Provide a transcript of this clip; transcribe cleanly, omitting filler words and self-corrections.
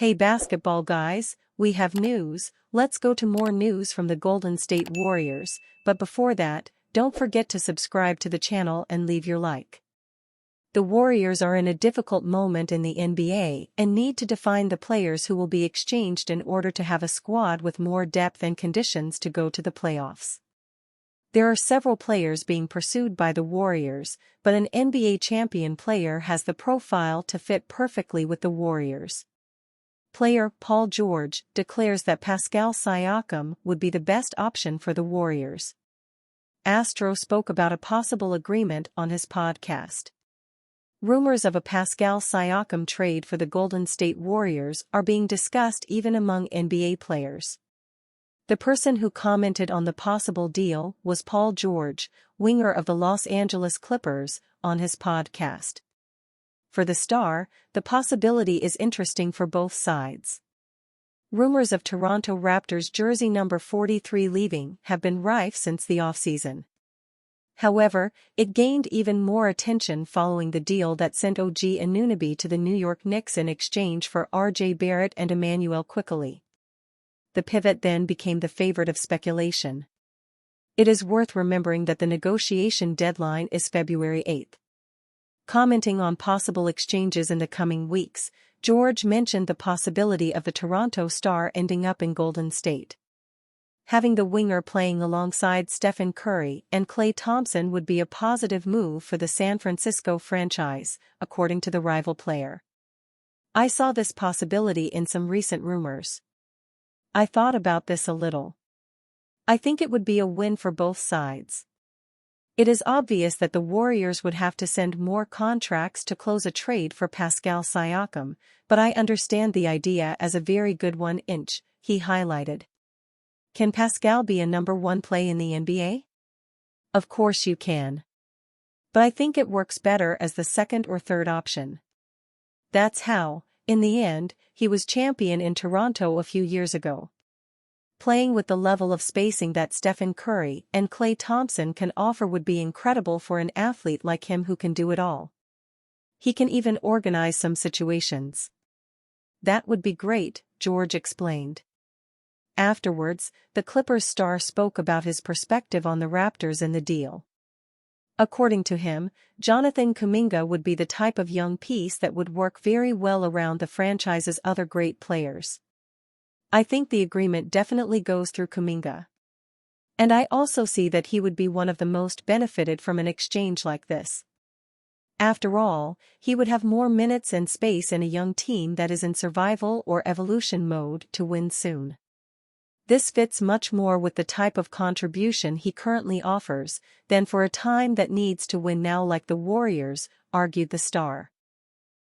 Hey basketball guys, we have news. Let's go to more news from the Golden State Warriors, but before that, don't forget to subscribe to the channel and leave your like. The Warriors are in a difficult moment in the NBA and need to define the players who will be exchanged in order to have a squad with more depth and conditions to go to the playoffs. There are several players being pursued by the Warriors, but an NBA champion player has the profile to fit perfectly with the Warriors. Player Paul George declares that Pascal Siakam would be the best option for the Warriors. Astro spoke about a possible agreement on his podcast. Rumors of a Pascal Siakam trade for the Golden State Warriors are being discussed even among NBA players. The person who commented on the possible deal was Paul George, winger of the Los Angeles Clippers, on his podcast. For the star, the possibility is interesting for both sides. Rumors of Toronto Raptors jersey number 43 leaving have been rife since the offseason. However, it gained even more attention following the deal that sent OG Anunoby to the New York Knicks in exchange for RJ Barrett and Emmanuel Quickly. The pivot then became the favorite of speculation. It is worth remembering that the negotiation deadline is February 8. Commenting on possible exchanges in the coming weeks, George mentioned the possibility of the Toronto star ending up in Golden State. Having the winger playing alongside Stephen Curry and Klay Thompson would be a positive move for the San Francisco franchise, according to the rival player. I saw this possibility in some recent rumors. I thought about this a little. I think it would be a win for both sides. It is obvious that the Warriors would have to send more contracts to close a trade for Pascal Siakam, but I understand the idea as a very good one. He highlighted. Can Pascal be a number one play in the NBA? Of course you can. But I think it works better as the second or third option. That's how, in the end, he was champion in Toronto a few years ago. Playing with the level of spacing that Stephen Curry and Klay Thompson can offer would be incredible for an athlete like him who can do it all. He can even organize some situations. That would be great, George explained. Afterwards, the Clippers star spoke about his perspective on the Raptors and the deal. According to him, Jonathan Kuminga would be the type of young piece that would work very well around the franchise's other great players. I think the agreement definitely goes through Kuminga. And I also see that he would be one of the most benefited from an exchange like this. After all, he would have more minutes and space in a young team that is in survival or evolution mode to win soon. This fits much more with the type of contribution he currently offers than for a time that needs to win now like the Warriors, argued the star.